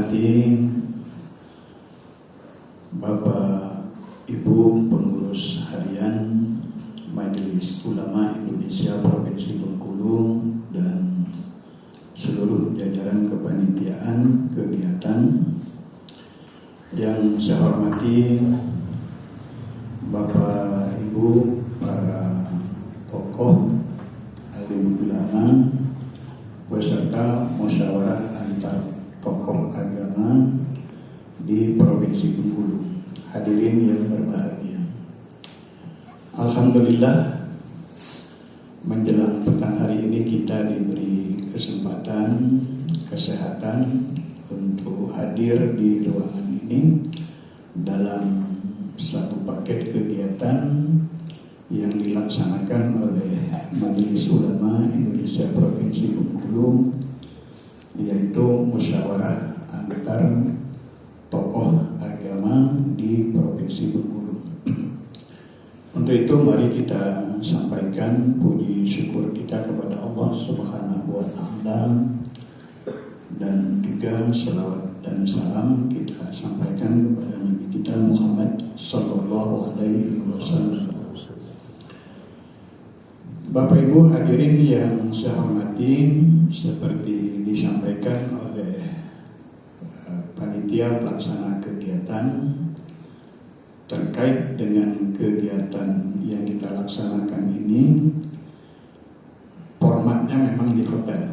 hormati Bapak Ibu pengurus harian Majelis Ulama Indonesia Provinsi Bengkulu dan seluruh jajaran kepanitiaan kegiatan, yang saya hormati Bapak Ibu para tokoh alim ulama beserta musyawarah antar tokoh agama di Provinsi Bengkulu. Hadirin yang berbahagia, alhamdulillah menjelang petang hari ini kita diberi kesempatan kesehatan untuk hadir di ruangan ini dalam satu paket kegiatan yang dilaksanakan oleh Majelis Ulama Indonesia Provinsi Bengkulu, yaitu musyawarah antar tokoh agama di Provinsi Bengkulu. Untuk itu mari kita sampaikan puji syukur kita kepada Allah Subhanahu wa Ta'ala, dan juga salawat dan salam kita sampaikan kepada Nabi kita Muhammad Sallallahu Alaihi Wasallam. Bapak Ibu hadirin yang saya hormati, seperti disampaikan oleh panitia pelaksana kegiatan terkait dengan kegiatan yang kita laksanakan ini, formatnya memang di hotel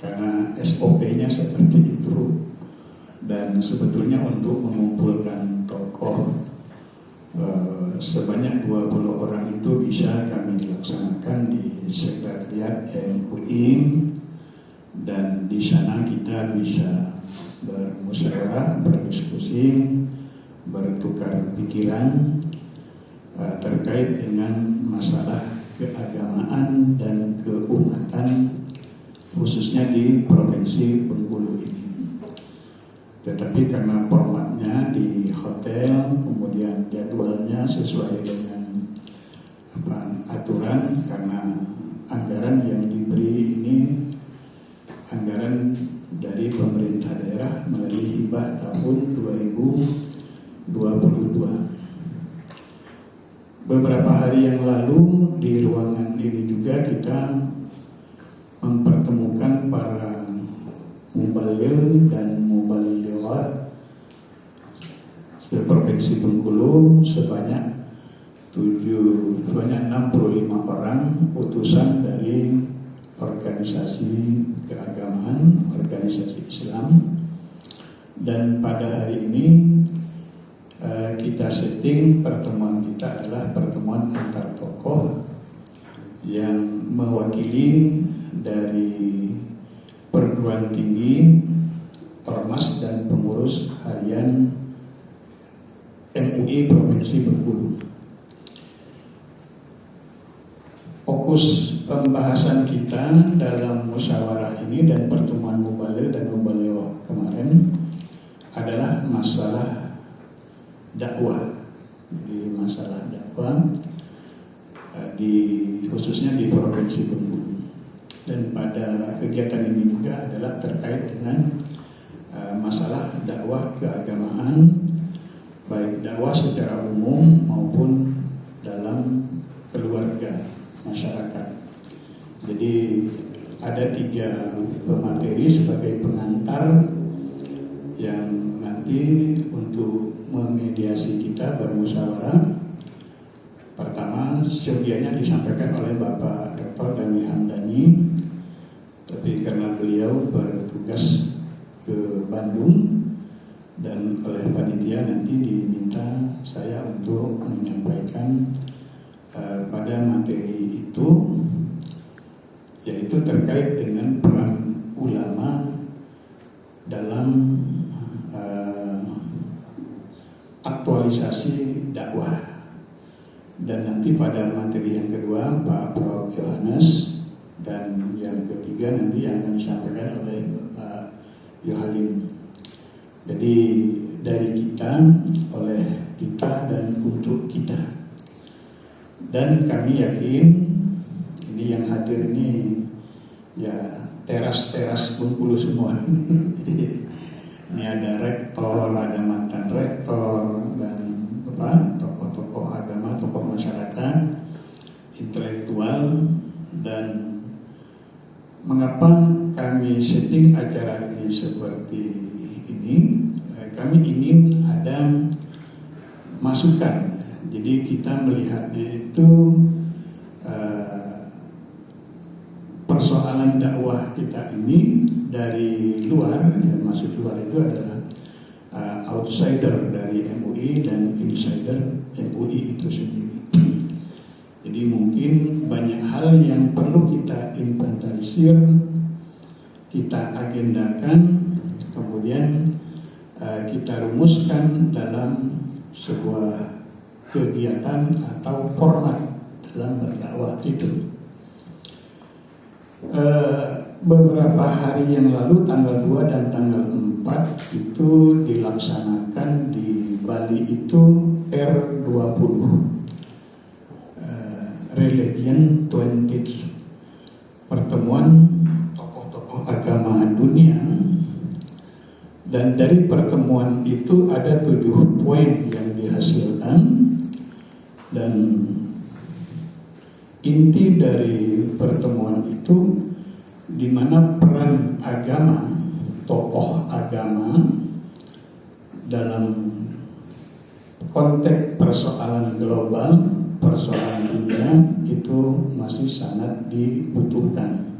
karena SOP-nya seperti itu, dan sebetulnya untuk mengumpulkan tokoh sebanyak 20 orang itu bisa kami laksanakan di Sekretariat MUI, dan di sana kita bisa bermusyawarah, berdiskusi, bertukar pikiran terkait dengan masalah keagamaan dan keumatan khususnya di Provinsi Bengkulu ini. Tetapi karena formatnya di hotel, kemudian jadwalnya sesuai dengan aturan, karena anggaran yang diberi ini anggaran dari pemerintah daerah melalui hibah tahun 2022. Beberapa hari yang lalu di ruangan ini juga kita mempertemukan para mubaligh dan mubalighat Provinsi Bengkulu sebanyak 65 orang utusan dari organisasi keagamaan, organisasi Islam, dan pada hari ini kita setting pertemuan kita adalah pertemuan antar tokoh yang mewakili dari perguruan tinggi, ormas dan pengurus harian MUI Provinsi Bengkulu. Fokus pembahasan kita dalam musyawarah ini dan pertemuan mubaligh dan mubaligh kemarin adalah masalah dakwah. Jadi masalah dakwah khususnya di Provinsi Bengkulu. Dan pada kegiatan ini juga adalah terkait dengan masalah dakwah keagamaan, baik dakwah secara umum maupun dalam keluarga masyarakat. Jadi ada 3 pemateri sebagai pengantar yang nanti untuk memediasi kita bermusyawarah. Pertama, sedianya disampaikan oleh Bapak Dr. Dhani Hamdani, tapi karena beliau bertugas ke Bandung dan oleh panitia nanti diminta saya untuk menyampaikan pada materi itu, yaitu terkait dengan peran ulama dalam aktualisasi dakwah. Dan nanti pada materi yang kedua Pak Prof. Yohanes, dan yang ketiga nanti yang akan disampaikan oleh Bapak Yohalim. Jadi dari kita, oleh kita, dan untuk kita. Dan kami yakin ini yang hadir ini ya teras-teras Bengkulu semua. Jadi ini ada rektor, ada mantan rektor, dan tokoh-tokoh agama, tokoh masyarakat, intelektual. Dan mengapa kami setting acara ini seperti ini? Kami ingin ada masukan. Jadi kita melihatnya itu persoalan dakwah kita ini dari luar, yang masuk luar itu adalah outsider dari MUI dan insider MUI itu sendiri. Jadi mungkin banyak hal yang perlu kita inventarisir, kita agendakan, kemudian kita rumuskan dalam sebuah kegiatan atau format dalam berdakwah itu. Beberapa hari yang lalu, tanggal 2 dan tanggal 4 itu dilaksanakan di Bali itu R20, Religion 20, pertemuan tokoh-tokoh agama dunia. Dan dari pertemuan itu ada 7 poin yang dihasilkan, dan inti dari pertemuan itu di mana peran agama, tokoh agama dalam konteks persoalan global, persoalan dunia itu masih sangat dibutuhkan.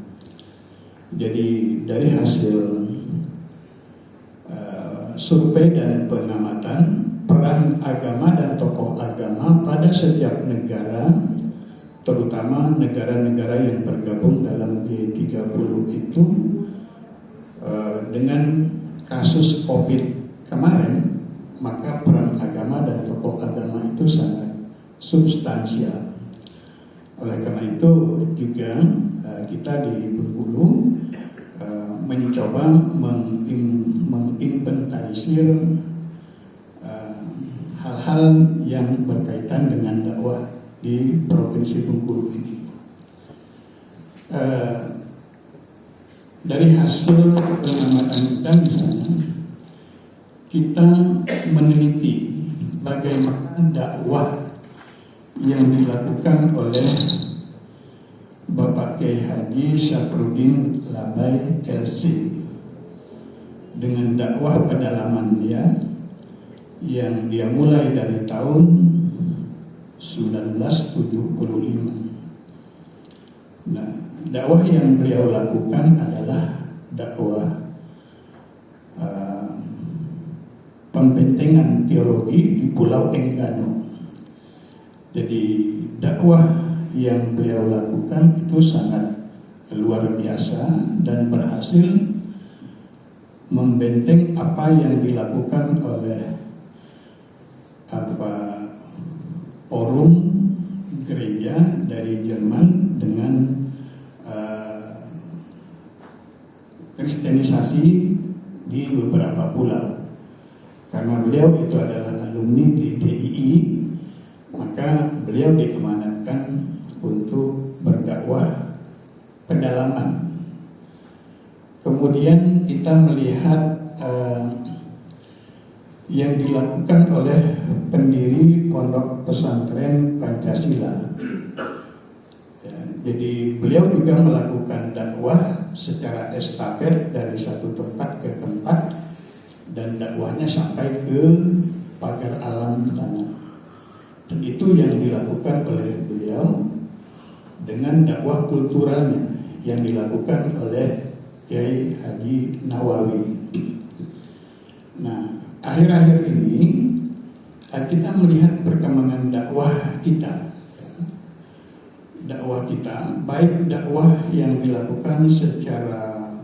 Jadi dari hasil survei dan pengamatan, peran agama dan tokoh agama pada setiap negara, terutama negara-negara yang bergabung dalam G30 itu, dengan kasus COVID kemarin, maka peran agama dan tokoh agama itu sangat substansial. Oleh karena itu juga kita di Bengkulu mencoba menginventarisir hal-hal yang berkaitan dengan dakwah di Provinsi Bengkulu ini. Dari hasil pengamatan kita misalnya, kita meneliti bagaimana dakwah yang dilakukan oleh Bapak Kiai Haji Syafruddin Labai LC dengan dakwah pedalaman dia yang dia mulai dari tahun 1975. Nah, dakwah yang beliau lakukan adalah dakwah pembentengan teologi di Pulau Enggano. Jadi dakwah yang beliau lakukan itu sangat luar biasa dan berhasil membenteng apa yang dilakukan oleh forum gereja dari Jerman dengan kristenisasi di beberapa pulau. Karena beliau itu adalah alumni di DII, maka beliau diamanatkan untuk berdakwah pedalaman. Kemudian kita melihat yang dilakukan oleh pendiri Pondok Pesantren Pancasila. Ya, jadi beliau juga melakukan dakwah secara estafet dari satu tempat ke tempat, dan dakwahnya sampai ke pagar alam sana. Dan itu yang dilakukan oleh beliau dengan dakwah kulturalnya yang dilakukan oleh Kiai Haji Nawawi. Nah, akhir-akhir ini kita melihat perkembangan dakwah kita. Dakwah kita, baik dakwah yang dilakukan secara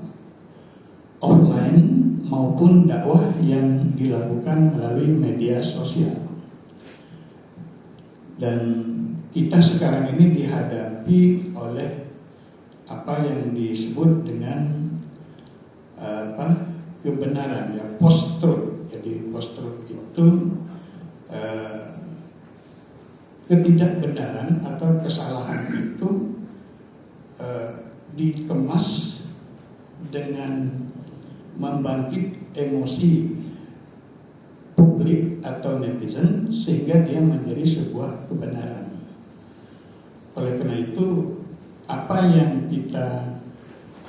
offline maupun dakwah yang dilakukan melalui media sosial. Dan kita sekarang ini dihadapi oleh apa yang disebut dengan kebenaran, ya, post-truth. Jadi post-truth itu ketidakbenaran atau kesalahan itu dikemas dengan membangkit emosi publik atau netizen sehingga dia menjadi sebuah kebenaran. Oleh karena itu, apa yang kita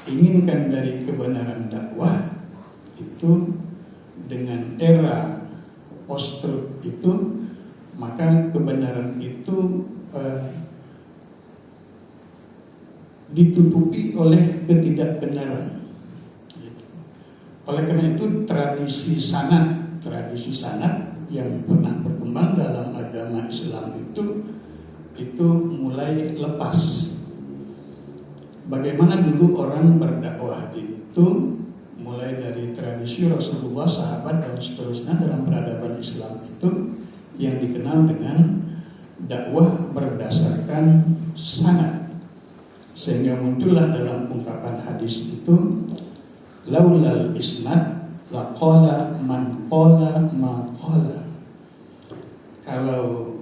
inginkan dari kebenaran dakwah itu dengan era post-truth itu, maka kebenaran itu ditutupi oleh ketidakbenaran. Oleh karena itu tradisi sanad yang pernah berkembang dalam agama Islam itu mulai lepas. Bagaimana dulu orang berdakwah itu mulai dari tradisi Rasulullah, sahabat dan seterusnya dalam peradaban Islam itu yang dikenal dengan dakwah berdasarkan sanad, sehingga muncullah dalam ungkapan hadis itu laulal isnad laqala man qala ma qala. Kalau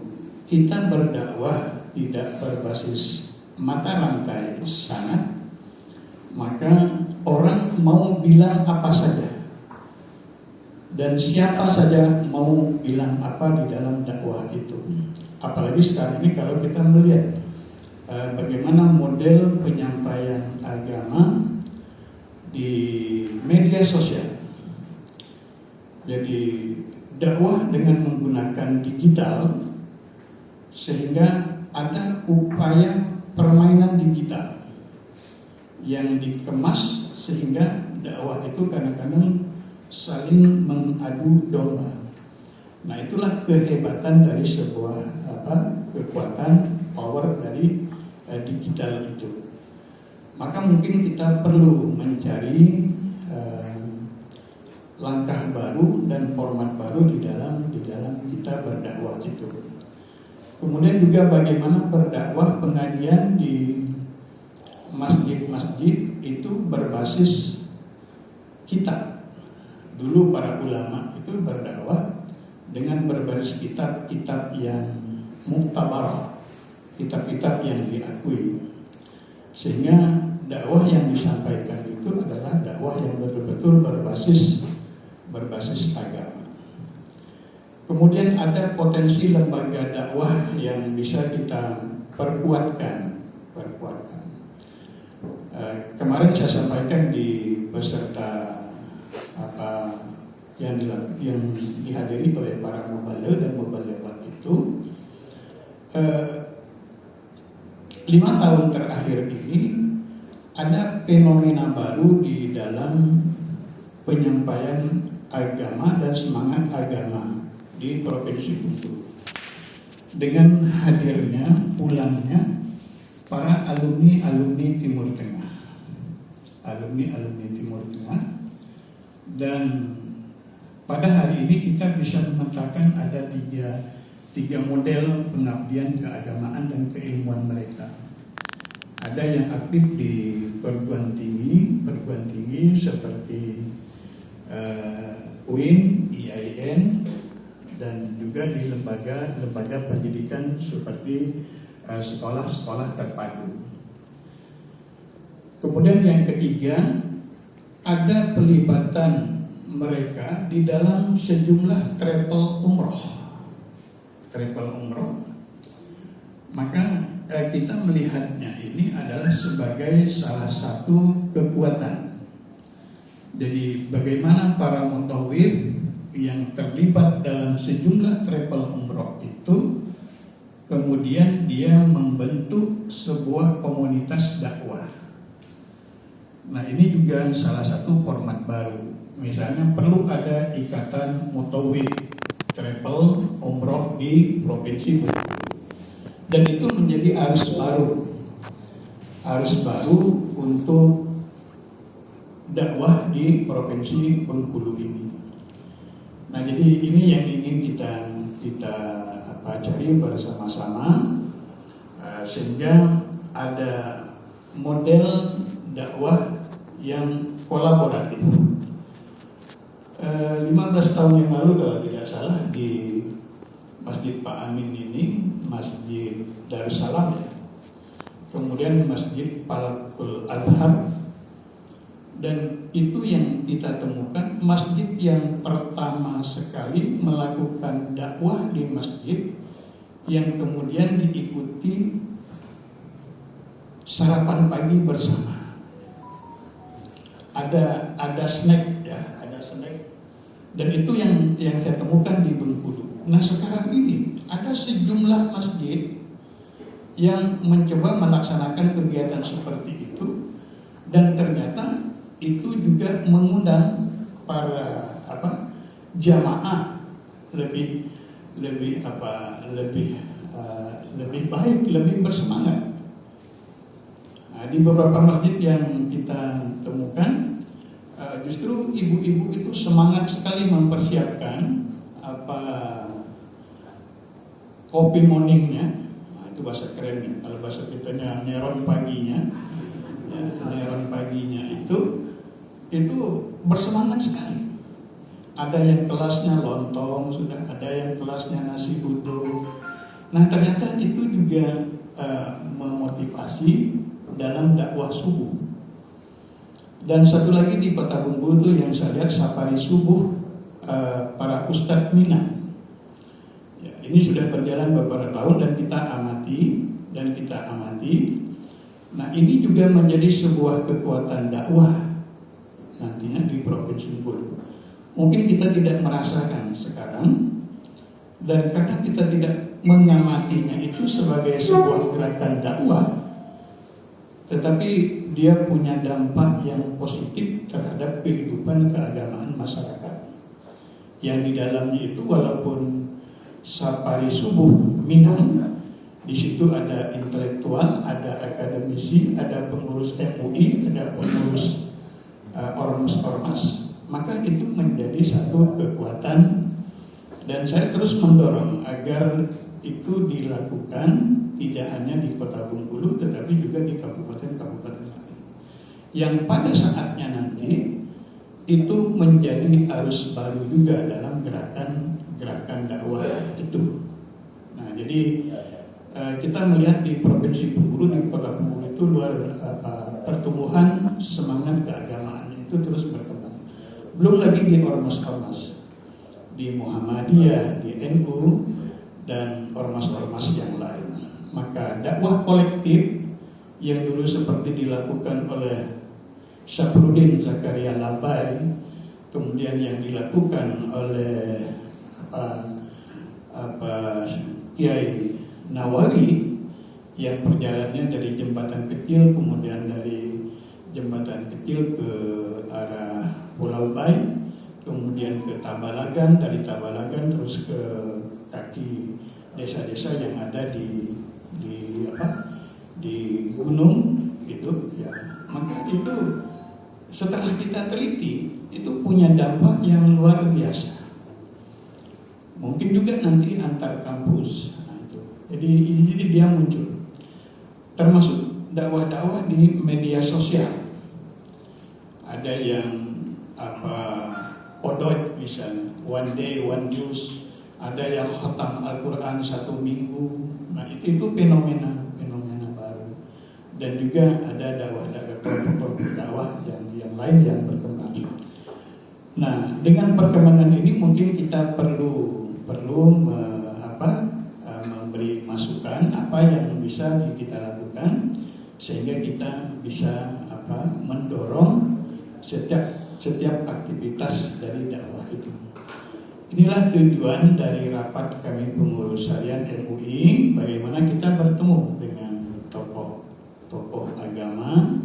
kita berdakwah tidak berbasis mata rantai sanad, maka orang mau bilang apa saja dan siapa saja mau bilang apa di dalam dakwah itu. Apalagi sekarang ini kalau kita melihat bagaimana model penyampaian agama di media sosial. Jadi dakwah dengan menggunakan digital, sehingga ada upaya permainan digital yang dikemas sehingga dakwah itu kadang-kadang saling mengadu domba. Nah, itulah kehebatan dari sebuah kekuatan power dari digital itu. Maka mungkin kita perlu mencari langkah baru dan format baru di dalam kita berdakwah itu. Kemudian juga bagaimana berdakwah pengajian di masjid-masjid itu berbasis kitab. Dulu para ulama itu berdakwah dengan berbasis kitab-kitab yang muktabar, kitab-kitab yang diakui. Sehingga dakwah yang disampaikan itu adalah dakwah yang betul-betul berbasis agama. Kemudian ada potensi lembaga dakwah yang bisa kita perkuatkan. Kemarin saya sampaikan di peserta yang dihadiri oleh para mubaligh dan mubalighat itu, 5 tahun terakhir ini ada fenomena baru di dalam penyampaian agama dan semangat agama di Provinsi Bengkulu, dengan hadirnya pulangnya para alumni Timur Tengah, dan pada hari ini kita bisa memetakan ada tiga model pengabdian keagamaan dan keilmuan mereka. Ada yang aktif di perguruan tinggi seperti UIN, IAIN, dan juga di lembaga pendidikan seperti sekolah-sekolah terpadu. Kemudian yang ketiga, ada pelibatan mereka di dalam sejumlah travel umroh. Maka kita melihatnya ini adalah sebagai salah satu kekuatan. Jadi bagaimana para mutawif yang terlibat dalam sejumlah travel umroh itu kemudian dia membentuk sebuah komunitas dakwah. Nah, ini juga salah satu format baru. Misalnya perlu ada ikatan mutawif travel umroh di Provinsi Bengkulu, dan itu menjadi arus baru untuk dakwah di Provinsi Bengkulu ini. Nah, jadi ini yang ingin kita cari bersama-sama, sehingga ada model dakwah yang kolaboratif. 15 tahun yang lalu kalau tidak salah di Masjid Pak Amin ini, Masjid Darussalam, kemudian Masjid Falakul Azhar, Dan itu yang kita temukan, masjid yang pertama sekali melakukan dakwah di masjid yang kemudian diikuti sarapan pagi bersama. Ada snack ya, ada snack. Dan itu yang saya temukan di Bengkulu. Nah sekarang ini ada sejumlah masjid yang mencoba melaksanakan kegiatan seperti itu, dan ternyata itu juga mengundang para jamaah lebih baik, lebih bersemangat. Nah, di beberapa masjid yang kita temukan, justru ibu-ibu itu semangat sekali mempersiapkan kopi morningnya. Nah, itu bahasa kerennya. Kalau bahasa kitanya neron paginya, ya, neron paginya itu bersemangat sekali. Ada yang kelasnya lontong, sudah ada yang kelasnya nasi uduk. Nah ternyata itu juga memotivasi dalam dakwah subuh. Dan satu lagi di Kota Bengkulu itu yang saya lihat safari subuh para Ustadz Minang. Ya, ini sudah berjalan beberapa tahun dan kita amati. Nah ini juga menjadi sebuah kekuatan dakwah nantinya di Provinsi Bengkulu. Mungkin kita tidak merasakan sekarang, dan karena kita tidak mengamatinya itu sebagai sebuah gerakan dakwah, tetapi dia punya dampak yang positif terhadap kehidupan keagamaan masyarakat. Yang di dalamnya itu walaupun safari subuh Minang, di situ ada intelektual, ada akademisi, ada pengurus MUI, ada pengurus ormas-ormas, maka itu menjadi satu kekuatan. Dan saya terus mendorong agar itu dilakukan tidak hanya di Kota Bengkulu tetapi juga di kabupaten-kabupaten lain, yang pada saatnya nanti itu menjadi arus baru juga dalam gerakan dakwah itu. Nah jadi kita melihat di Provinsi Bengkulu, di Kota Bengkulu itu pertumbuhan semangat keagamaan itu terus berkembang. Belum lagi di ormas-ormas, di Muhammadiyah, di NU, dan ormas-ormas yang lain. Maka dakwah kolektif yang dulu seperti dilakukan oleh Syafruddin Zakaria Labai, kemudian yang dilakukan oleh Kiai Nawari, yang perjalanannya dari jembatan kecil, kemudian dari jembatan kecil ke arah Pulau Bai, kemudian ke Tabalagan, dari Tabalagan terus ke kaki desa-desa yang ada di gunung gitu ya. Maka itu setelah kita teliti itu punya dampak yang luar biasa. Mungkin juga nanti antar kampus. Nah, itu. Jadi dia muncul. Termasuk dakwah-dakwah di media sosial. Ada yang podot misalnya, one day one news, ada yang khatam Al-Quran 1 minggu. Nah itu fenomena baru. Dan juga ada dakwah yang lain yang berkembang. Nah dengan perkembangan ini mungkin kita perlu memberi masukan apa yang bisa kita lakukan sehingga kita bisa mendorong setiap aktivitas dari dakwah itu. Inilah tujuan dari rapat kami pengurus harian MUI, bagaimana kita bertemu dengan tokoh agama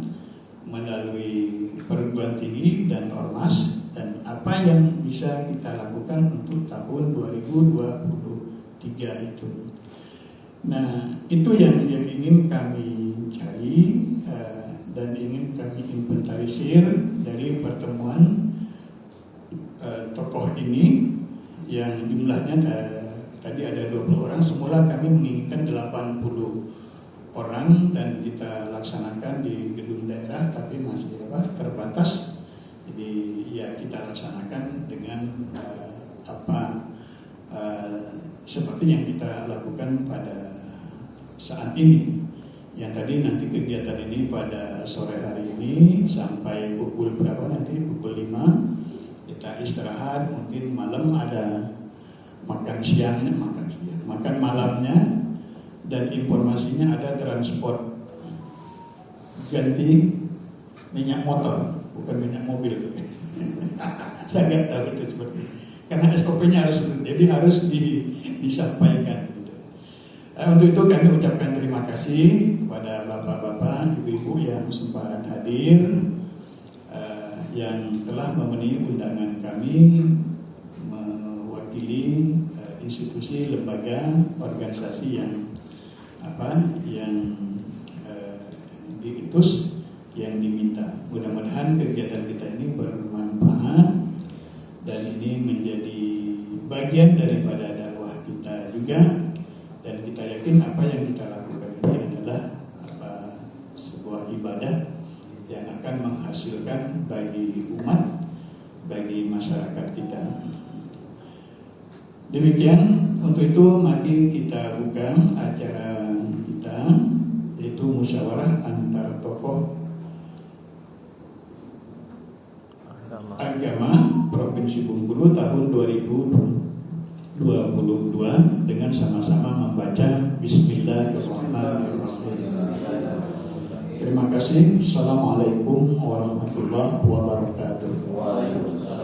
melalui perguruan tinggi dan ormas, dan apa yang bisa kita lakukan untuk tahun 2023 itu. Nah, itu yang ingin kami cari dan ingin kami inventarisir dari pertemuan tokoh ini yang jumlahnya tadi ada 20 orang. Semula kami menginginkan 80 orang dan kita laksanakan di gedung daerah, tapi masih terbatas. Jadi ya kita laksanakan dengan seperti yang kita lakukan pada saat ini, yang tadi nanti kegiatan ini pada sore hari ini sampai pukul berapa nanti? Pukul 5 kita istirahat, mungkin malam ada makan siangnya, makan malamnya, dan informasinya ada transport ganti minyak motor, bukan minyak mobil. Saya nggak tahu itu seperti itu. Karena SOP-nya harus disampaikan. Gitu. Untuk itu kami ucapkan terima kasih kepada bapak-bapak, ibu-ibu yang sempat hadir, yang telah memenuhi undangan kami mewakili institusi, lembaga, organisasi yang diutus, yang diminta. Mudah-mudahan kegiatan kita ini bermanfaat dan ini menjadi bagian daripada dakwah kita juga, dan kita yakin apa yang kita lakukan ini adalah sebuah ibadah yang akan menghasilkan bagi umat, bagi masyarakat kita. Demikian, untuk itu mari kita buka acara kita, yaitu musyawarah antar tokoh agama Provinsi Bengkulu tahun 2022 dengan sama-sama membaca Bismillahirrahmanirrahim. Terima kasih. Assalamualaikum warahmatullahi wabarakatuh.